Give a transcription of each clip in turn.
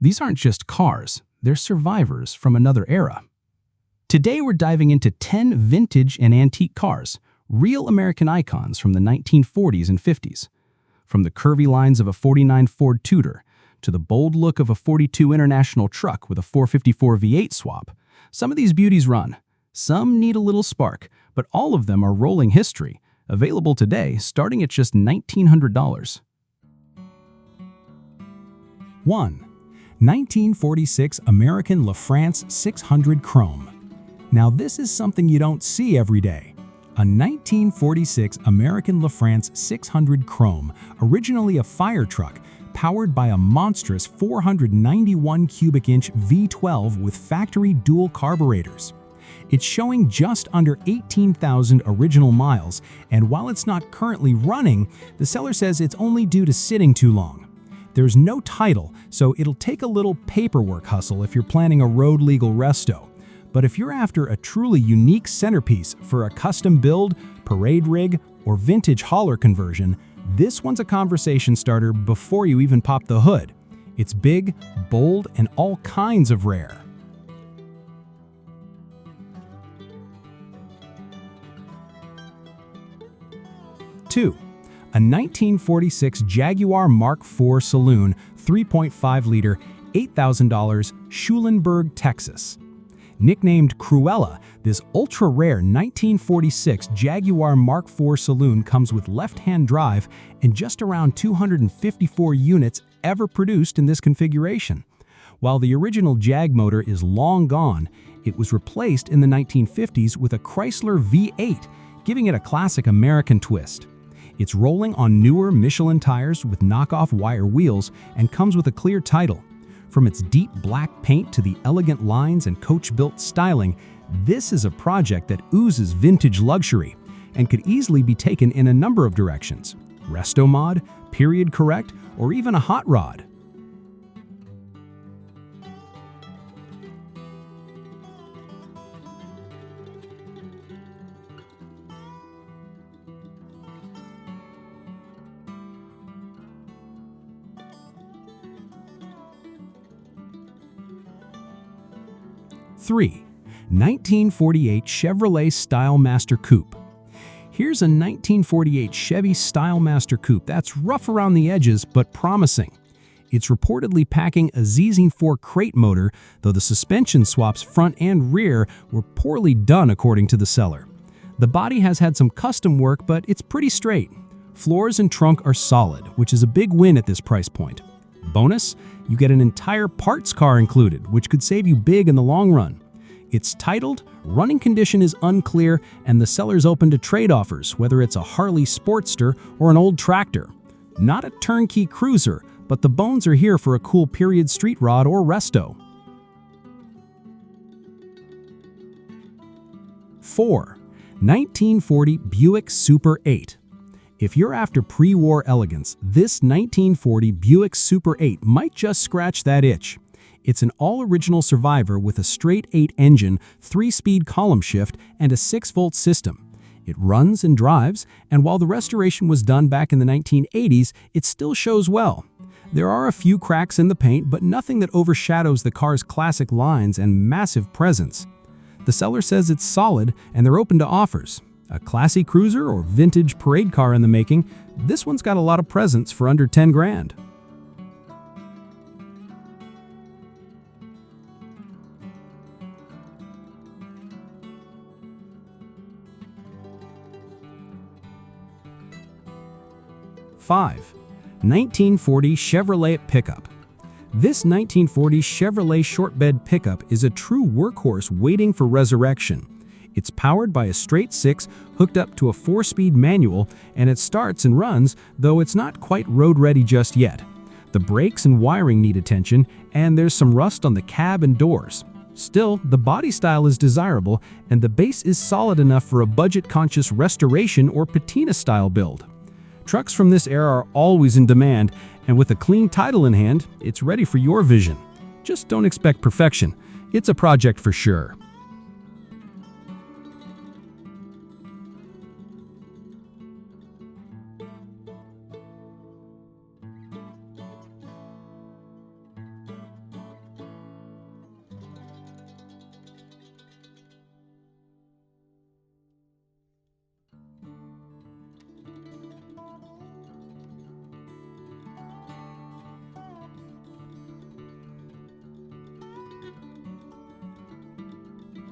These aren't just cars, they're survivors from another era. Today we're diving into 10 vintage and antique cars, real American icons from the 1940s and 50s. From the curvy lines of a 49 Ford Tudor to the bold look of a 42 International truck with a 454 V8 swap, some of these beauties run. Some need a little spark, but all of them are rolling history, available today starting at just $1,900. 1. 1946 American Lefrance 600 Chrome. Now this is something you don't see every day. A 1946 American Lefrance 600 Chrome, originally a fire truck, powered by a monstrous 491 cubic inch V12 with factory dual carburetors. It's showing just under 18,000 original miles, and while it's not currently running, the seller says it's only due to sitting too long. There's no title, so it'll take a little paperwork hustle if you're planning a road-legal resto. But if you're after a truly unique centerpiece for a custom build, parade rig, or vintage hauler conversion, this one's a conversation starter before you even pop the hood. It's big, bold, and all kinds of rare. 2. A 1946 Jaguar Mark IV Saloon 3.5-liter, $8,000, Schulenburg, Texas. Nicknamed Cruella, this ultra-rare 1946 Jaguar Mark IV Saloon comes with left-hand drive and just around 254 units ever produced in this configuration. While the original Jag motor is long gone, it was replaced in the 1950s with a Chrysler V8, giving it a classic American twist. It's rolling on newer Michelin tires with knockoff wire wheels and comes with a clear title. From its deep black paint to the elegant lines and coach-built styling, this is a project that oozes vintage luxury and could easily be taken in a number of directions: resto mod, period correct, or even a hot rod. 3. 1948 Chevrolet Stylemaster Coupe. Here's a 1948 Chevy Stylemaster Coupe that's rough around the edges but promising. It's reportedly packing a Z4 crate motor, though the suspension swaps front and rear were poorly done according to the seller. The body has had some custom work, but it's pretty straight. Floors and trunk are solid, which is a big win at this price point. Bonus, you get an entire parts car included, which could save you big in the long run. It's titled, running condition is unclear, and the seller's open to trade offers, whether it's a Harley Sportster or an old tractor. Not a turnkey cruiser, but the bones are here for a cool period street rod or resto. 4. 1940 Buick Super 8. If you're after pre-war elegance, this 1940 Buick Super 8 might just scratch that itch. It's an all-original survivor with a straight 8 engine, 3-speed column shift, and a 6-volt system. It runs and drives, and while the restoration was done back in the 1980s, it still shows well. There are a few cracks in the paint, but nothing that overshadows the car's classic lines and massive presence. The seller says it's solid, and they're open to offers. A classy cruiser or vintage parade car in the making, this one's got a lot of presence for under 10 grand. 5. 1940 Chevrolet Pickup. This 1940 Chevrolet short bed pickup is a true workhorse waiting for resurrection. It's powered by a straight 6 hooked up to a 4-speed manual, and it starts and runs, though it's not quite road-ready just yet. The brakes and wiring need attention, and there's some rust on the cab and doors. Still, the body style is desirable, and the base is solid enough for a budget-conscious restoration or patina-style build. Trucks from this era are always in demand, and with a clean title in hand, it's ready for your vision. Just don't expect perfection. It's a project for sure.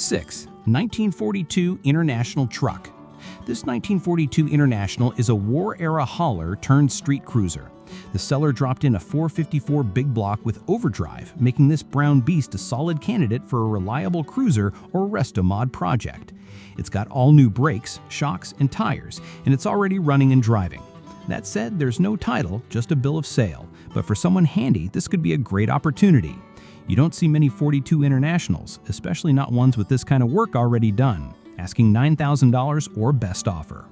6. 1942 International Truck. This 1942 International is a war-era hauler turned street cruiser. The seller dropped in a 454 big block with overdrive, making this brown beast a solid candidate for a reliable cruiser or resto-mod project. It's got all new brakes, shocks, and tires, and it's already running and driving. That said, there's no title, just a bill of sale, but for someone handy, this could be a great opportunity. You don't see many 42 Internationals, especially not ones with this kind of work already done. Asking $9,000 or best offer.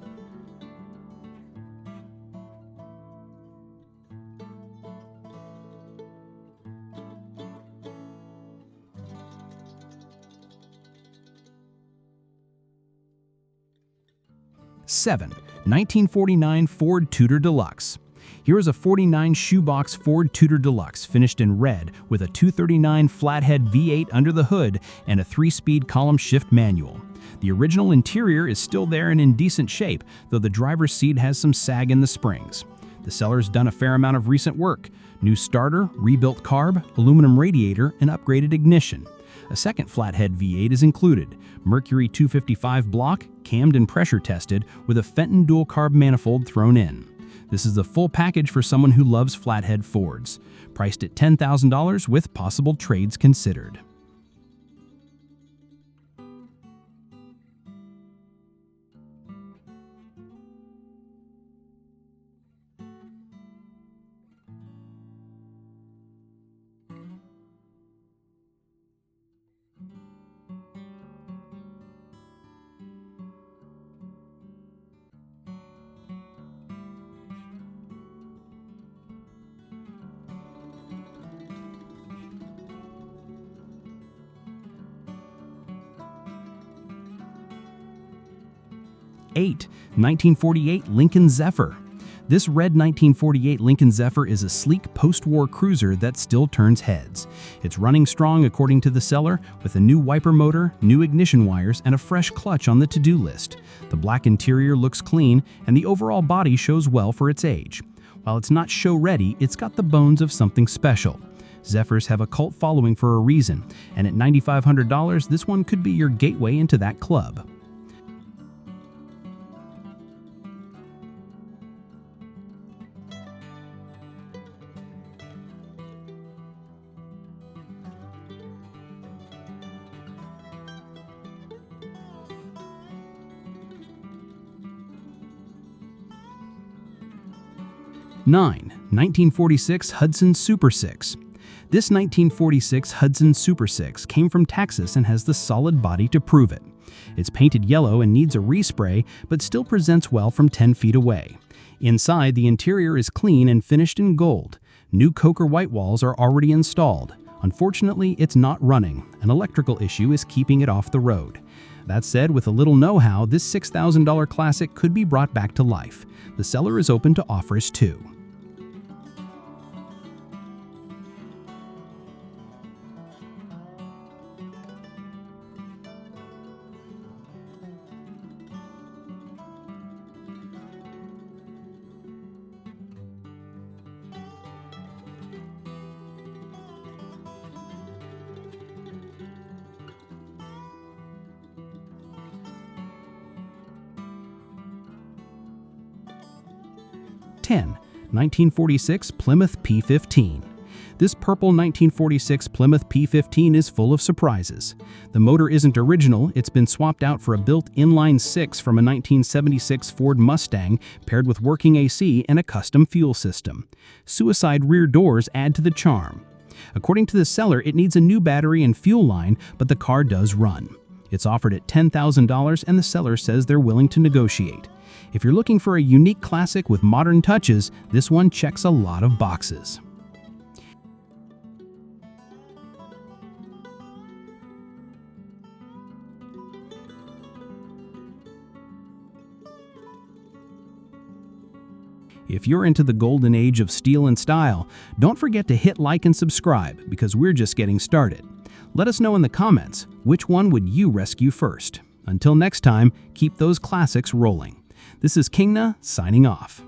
Seven. 1949 Ford Tutor Deluxe. Here is a 49 shoebox Ford Tutor Deluxe finished in red with a 239 flathead V8 under the hood and a 3-speed column shift manual. The original interior is still there and in decent shape, though the driver's seat has some sag in the springs. The seller's done a fair amount of recent work: new starter, rebuilt carb, aluminum radiator, and upgraded ignition. A second flathead V8 is included, Mercury 255 block, cammed and pressure tested, with a Fenton dual carb manifold thrown in. This is the full package for someone who loves flathead Fords. Priced at $10,000 with possible trades considered. Eight. 1948 Lincoln Zephyr. This red 1948 Lincoln Zephyr is a sleek post-war cruiser that still turns heads. It's running strong according to the seller, with a new wiper motor, new ignition wires, and a fresh clutch on the to-do list. The black interior looks clean, and the overall body shows well for its age. While it's not show-ready, it's got the bones of something special. Zephyrs have a cult following for a reason, and at $9,500, this one could be your gateway into that club. Nine. 1946 Hudson Super 6. This 1946 Hudson Super 6 came from Texas and has the solid body to prove it. It's painted yellow and needs a respray, but still presents well from 10 feet away. Inside, the interior is clean and finished in gold. New Coker white walls are already installed. Unfortunately, it's not running. An electrical issue is keeping it off the road. That said, with a little know-how, this $6,000 classic could be brought back to life. The seller is open to offers too. Ten. 1946 Plymouth P15. This purple 1946 Plymouth P15 is full of surprises. The motor isn't original, it's been swapped out for a built inline 6 from a 1976 Ford Mustang, paired with working AC and a custom fuel system. Suicide rear doors add to the charm. According to the seller, it needs a new battery and fuel line, but the car does run. It's offered at $10,000 and the seller says they're willing to negotiate. If you're looking for a unique classic with modern touches, this one checks a lot of boxes. If you're into the golden age of steel and style, don't forget to hit like and subscribe because we're just getting started. Let us know in the comments, which one would you rescue first? Until next time, keep those classics rolling. This is Kingna signing off.